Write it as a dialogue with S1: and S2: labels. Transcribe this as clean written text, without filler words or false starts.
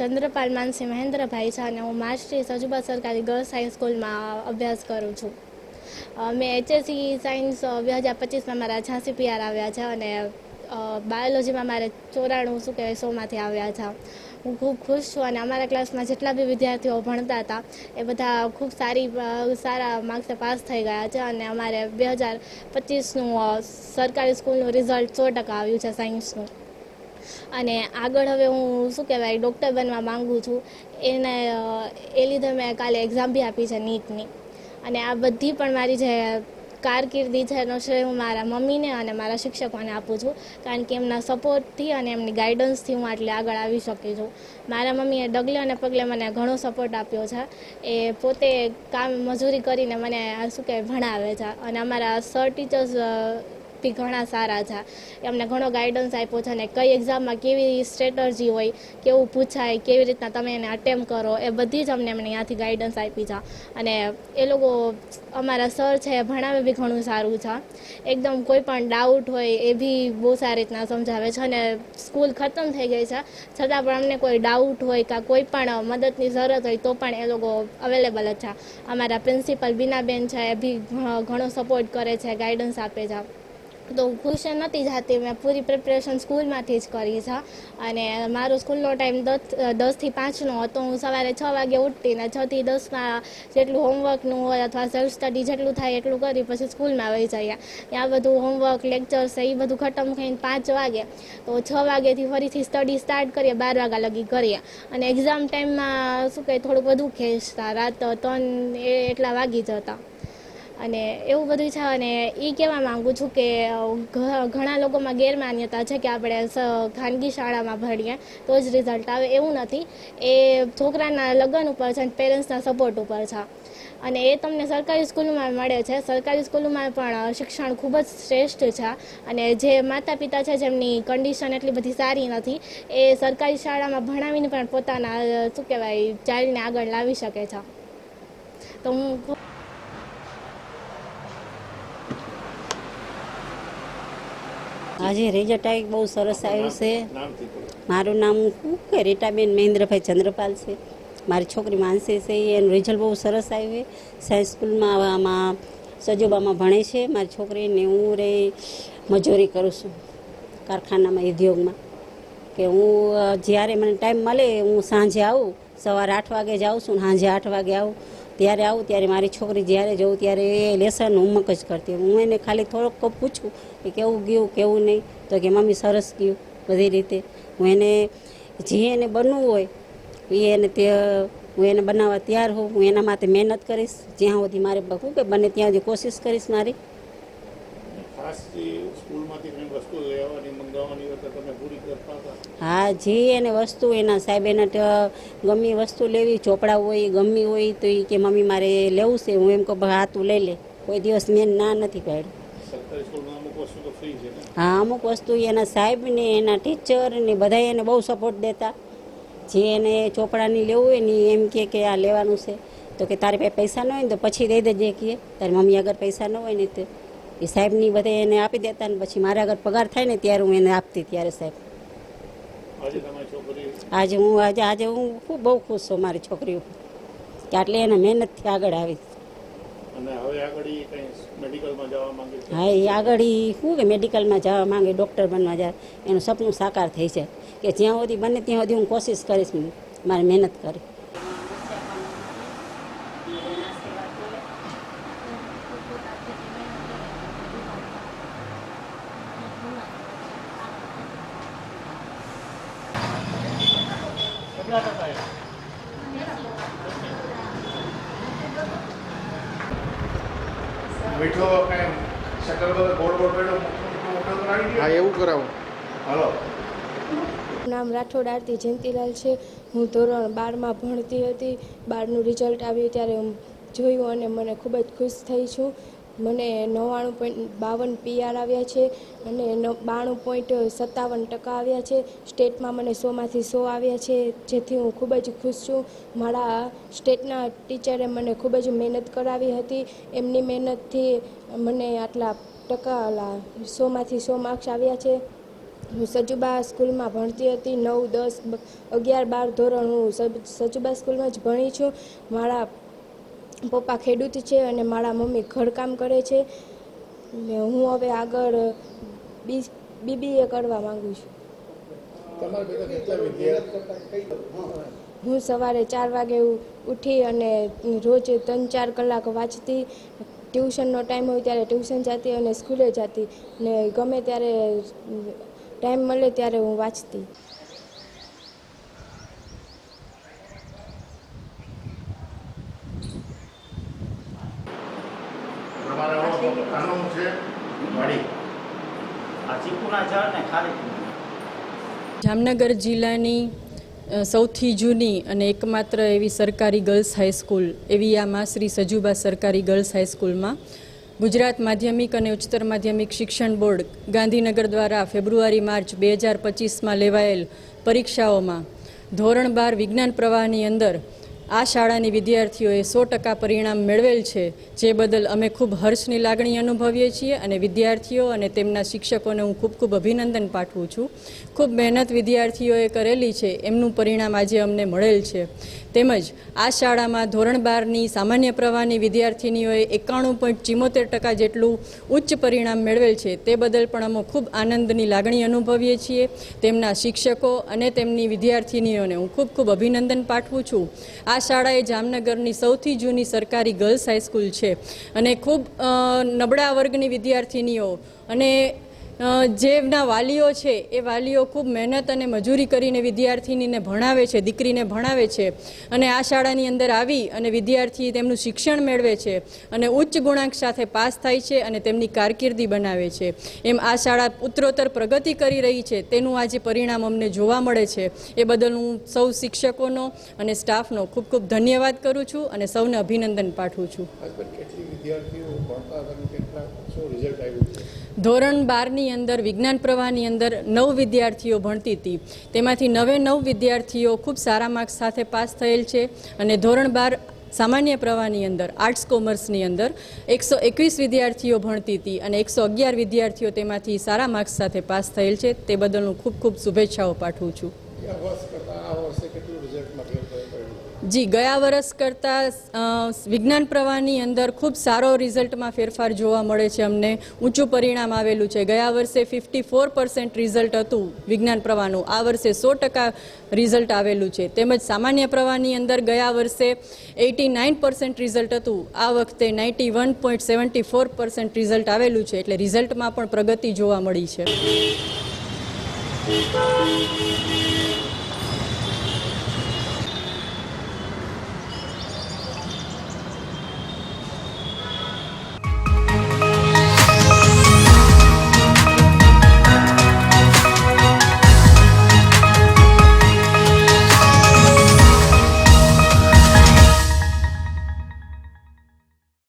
S1: ચંદ્રપાલ માનસી મહેન્દ્રભાઈ છે અને હું માર્ચથી સજુબા સરકારી ગર્લ્સ હાઈ સ્કૂલમાં અભ્યાસ કરું છું. મેં HSC સાયન્સ 2025માં મારા 86 PR આવ્યા છે અને બાયોલોજીમાં મારે 94 100માંથી આવ્યા છે. હું ખૂબ ખુશ છું અને અમારા ક્લાસમાં જેટલા બી વિદ્યાર્થીઓ ભણતા હતા એ બધા ખૂબ સારા માર્ક્સે પાસ થઈ ગયા છે અને અમારે 2025નું સરકારી સ્કૂલનું રિઝલ્ટ 100% આવ્યું છે સાયન્સનું. અને આગળ હવે હું ડૉક્ટર બનવા માગું છું. એ લીધે મેં કાલે એક્ઝામ બી આપી છે નીટની. અને આ બધી પણ મારી જે કારકિર્દી છે એનો શ્રેય હું મારા મમ્મીને અને મારા શિક્ષકોને આપું છું, કારણ કે એમના સપોર્ટથી અને એમની ગાઈડન્સથી હું આટલે આગળ આવી શકી છું. મારા મમ્મીએ ડગલે અને પગલે મને ઘણો સપોર્ટ આપ્યો છે. એ પોતે મજૂરી કરીને મને ભણાવે છે અને અમારા સર ટીચર્સ બી ઘણા સારા છે. એમને ઘણો ગાઈડન્સ આપ્યો છે અને કઈ એક્ઝામમાં કેવી સ્ટ્રેટર્જી હોય, કેવું પૂછાય, કેવી રીતના તમે એને અટેમ્પ કરો, એ બધી જ અમને ત્યાંથી ગાઈડન્સ આપી છે. અને એ લોકો અમારા સર છે એ ભણાવે બી ઘણું સારું છે. એકદમ કોઈ પણ ડાઉટ હોય એ બી બહુ સારી રીતના સમજાવે છે. અને સ્કૂલ ખતમ થઈ ગઈ છે છતાં પણ અમને કોઈ ડાઉટ હોય કે કોઈ પણ મદદની જરૂરત હોય તો પણ એ લોકો અવેલેબલ જ છે. અમારા પ્રિન્સિપલ બીનાબેન છે એ બી ઘણો સપોર્ટ કરે છે, ગાઈડન્સ આપે છે. તો ટ્યુશન નથી જતી, મેં પૂરી પ્રિપરેશન સ્કૂલમાંથી જ કરી છે. અને મારો સ્કૂલનો ટાઈમ 10 થી 5નો હતો. હું સવારે 6 વાગે ઉઠતી ને 6 થી 10માં જેટલું હોમવર્કનું હોય અથવા સેલ્ફ સ્ટડી જેટલું થાય એટલું કરી પછી સ્કૂલમાં વહી જઈએ. ત્યાં બધું હોમવર્ક, લેક્ચર્સ એ બધું ખતમ થઈને 5 વાગે, તો 6 વાગ્યાથી ફરીથી સ્ટડી સ્ટાર્ટ કરીએ, 12 વાગ્યા લગી કરીએ. અને એક્ઝામ ટાઈમમાં થોડુંક વધુ ખેંચતા, રાત 3 એટલા વાગી જતા. અને એવું બધું છે. અને એ કહેવા માગું છું કે ઘણા લોકોમાં ગેરમાન્યતા છે કે આપણે ખાનગી શાળામાં ભણીએ તો જ રિઝલ્ટ આવે. એવું નથી. એ છોકરાના લગ્ન ઉપર છે અને પેરેન્ટ્સના સપોર્ટ ઉપર છે. અને એ તમને સરકારી સ્કૂલોમાં મળે છે. સરકારી સ્કૂલોમાં પણ શિક્ષણ ખૂબ જ શ્રેષ્ઠ છે. અને જે માતા પિતા છે જેમની કન્ડિશન એટલી બધી સારી નથી, એ સરકારી શાળામાં ભણાવીને પણ પોતાના ચાઇલ્ડને આગળ લાવી શકે છે. તો હું
S2: આજે રિઝલ્ટ આવી બહુ સરસ આવ્યું છે. મારું નામ રીટાબેન મહેન્દ્રભાઈ ચંદ્રપાલ છે. મારી છોકરી માનસી છે, એનું રિઝલ્ટ બહુ સરસ આવ્યું છે. સાયન્સ સ્કૂલમાં આમાં સજોબામાં ભણે છે મારી છોકરીને. હું મજૂરી કરું છું કારખાનામાં, ઉદ્યોગમાં. કે હું જ્યારે મને ટાઈમ મળે હું સાંજે આવું, સવારે 8 વાગે જાઉં છું, સાંજે 8 વાગે આવું. ત્યારે આવું ત્યારે મારી છોકરી જ્યારે જવું ત્યારે એ લેસન હોમવર્ક જ કરતી. હું એને ખાલી થોડોક પૂછું કે કેવું ગયું કેવું નહીં, તો કે મમ્મી સરસ ગયું બધી રીતે. હું એને જે એને બનવું હોય હું એને બનાવવા તૈયાર હોઉં. હું એના માટે મહેનત કરીશ જ્યાં સુધી મારે બને ત્યાં સુધી કોશિશ કરીશ મારી. હા, જે એને વસ્તુ એના સાહેબ એને ગમી વસ્તુ લેવી, ચોપડા હોય ગમી હોય તો એ કે મમ્મી મારે લેવું છે. હું એમ કહું હા તું લઈ લે. કોઈ દિવસ મેં ના નથી પાડ્યું. હા, અમુક વસ્તુ એના સાહેબને, એના ટીચરને બધા એને બહુ સપોર્ટ દેતા. જે એને ચોપડાની લેવું હોય ને એમ કે આ લેવાનું છે તો કે તારે પાસે પૈસા ન હોય ને તો પછી દઈ દેજે કે તારી મમ્મી આગળ પૈસા ન હોય ને તો એ સાહેબની બધા એને આપી દેતા. ને પછી મારા આગળ પગાર થાય ને ત્યારે હું એને આપતી. ત્યારે સાહેબ આજે હું ખૂબ બહુ ખુશ છું મારી છોકરીઓ કે આટલે એને મહેનતથી આગળ આવી. હા, એ આગળ મેડિકલમાં જવા માંગે, ડૉક્ટર બનવા જાય. એનું સપનું સાકાર થઈ છે કે જ્યાં સુધી બને ત્યાં સુધી હું કોશિશ કરીશ મારી મહેનત કરી.
S3: મીઠો શકર ગોળ ગોળ પેડો હા એવું કરાવું. હાલો.
S4: નામ રાઠોડ આરતી જયંતિલાલ છે. હું ધોરણ 12માં ભણતી હતી. 12નું રિઝલ્ટ આવ્યું ત્યારે જોયું અને મને ખૂબ જ ખુશ થઈ છું. મને 99.52 PR આવ્યા છે અને 92.57% આવ્યા છે. સ્ટેટમાં મને 100માંથી 100 આવ્યા છે, જેથી હું ખૂબ જ ખુશ છું. મારા સ્ટેટના ટીચરે મને ખૂબ જ મહેનત કરાવી હતી. એમની મહેનતથી મને આટલા ટકા 100માંથી 100 માર્ક્સ આવ્યા છે. હું સજુબા સ્કૂલમાં ભણતી હતી. 9, 10, 11, 12 ધોરણ હું સજુબા સ્કૂલમાં જ ભણી છું. મારા પપ્પા ખેડૂત છે અને મારા મમ્મી ઘરકામ કરે છે. હું હવે આગળ BBA કરવા માંગુ છું.
S3: તમારા ભેગા કેટલા વિદ્યાર્થી?
S4: હું સવારે 4 વાગે ઉઠી અને રોજ 3-4 કલાક વાંચતી. ટ્યુશનનો ટાઈમ હોય ત્યારે ટ્યુશન જતી અને સ્કૂલે જતી, ને ગમે ત્યારે ટાઈમ મળે ત્યારે હું વાંચતી.
S5: જામનગર જિલ્લાની સૌથી જૂની અને એકમાત્ર એવી સરકારી ગર્લ્સ હાઈસ્કૂલ એવી આ માં શ્રી સજુબા સરકારી ગર્લ્સ હાઈસ્કૂલમાં ગુજરાત માધ્યમિક અને ઉચ્ચતર માધ્યમિક શિક્ષણ બોર્ડ ગાંધીનગર દ્વારા ફેબ્રુઆરી-માર્ચ 2025માં લેવાયેલ પરીક્ષાઓમાં ધોરણ 12 વિજ્ઞાન પ્રવાહની અંદર આ શાળાની વિદ્યાર્થીઓએ 100% પરિણામ મેળવેલ છે, જે બદલ અમે ખૂબ હર્ષની લાગણી અનુભવીએ છીએ અને વિદ્યાર્થીઓ અને તેમના શિક્ષકોને હું ખૂબ ખૂબ અભિનંદન પાઠવું છું. ખૂબ મહેનત વિદ્યાર્થીઓએ કરેલી છે, એમનું પરિણામ આજે અમને મળેલ છે. તેમજ આ શાળામાં ધોરણ 12ની સામાન્ય પ્રવાહની વિદ્યાર્થીનીઓએ 91.74% જેટલું ઉચ્ચ પરિણામ મેળવેલ છે, તે બદલ પણ અમે ખૂબ આનંદની લાગણી અનુભવીએ છીએ. તેમના શિક્ષકો અને તેમની વિદ્યાર્થીનીઓને હું ખૂબ ખૂબ અભિનંદન પાઠવું છું. આ શાળા એ જામનગરની સૌથી જૂની સરકારી ગર્લ્સ હાઈસ્કૂલ છે અને ખૂબ નબળા વર્ગની વિદ્યાર્થીનીઓ અને જેમના વાલીઓ છે એ વાલીઓ ખૂબ મહેનત અને મજૂરી કરીને વિદ્યાર્થીનીને ભણાવે છે, દીકરીને ભણાવે છે અને આ શાળાની અંદર આવી અને વિદ્યાર્થી તેમનું શિક્ષણ મેળવે છે અને ઉચ્ચ ગુણાંક સાથે પાસ થાય છે અને તેમની કારકિર્દી બનાવે છે. એમ આ શાળા ઉત્તરોત્તર પ્રગતિ કરી રહી છે, તેનું આજે પરિણામ અમને જોવા મળે છે. એ બદલ હું સૌ શિક્ષકોનો અને સ્ટાફનો ખૂબ ખૂબ ધન્યવાદ કરું છું અને સૌને અભિનંદન પાઠવું છું. ધોરણ 12ની અંદર વિજ્ઞાન પ્રવાહની અંદર 9 વિદ્યાર્થીઓ ભણતી હતી, તેમાંથી 9 વિદ્યાર્થીઓ ખૂબ સારા માર્ક્સ સાથે પાસ થયેલ છે અને ધોરણ 12 સામાન્ય પ્રવાહની અંદર આર્ટ્સ કોમર્સની અંદર 121 વિદ્યાર્થીઓ ભણતી હતી અને 111 વિદ્યાર્થીઓ તેમાંથી સારા માર્ક્સ સાથે પાસ થયેલ છે. તે બદલ હું ખૂબ ખૂબ શુભેચ્છાઓ પાઠવું છું. જી, ગયા વર્ષ કરતાં વિજ્ઞાન પ્રવાહની અંદર ખૂબ સારો રિઝલ્ટમાં ફેરફાર જોવા મળે છે. અમને ઊંચું પરિણામ આવેલું છે. ગયા વર્ષે 54% રિઝલ્ટ હતું વિજ્ઞાન પ્રવાહનું, આ વર્ષે 100% રિઝલ્ટ આવેલું છે. તેમજ સામાન્ય પ્રવાહની અંદર ગયા વર્ષે 89% રિઝલ્ટ હતું, આ વખતે 91.74% રિઝલ્ટ આવેલું છે. એટલે રિઝલ્ટમાં પણ પ્રગતિ જોવા મળી છે.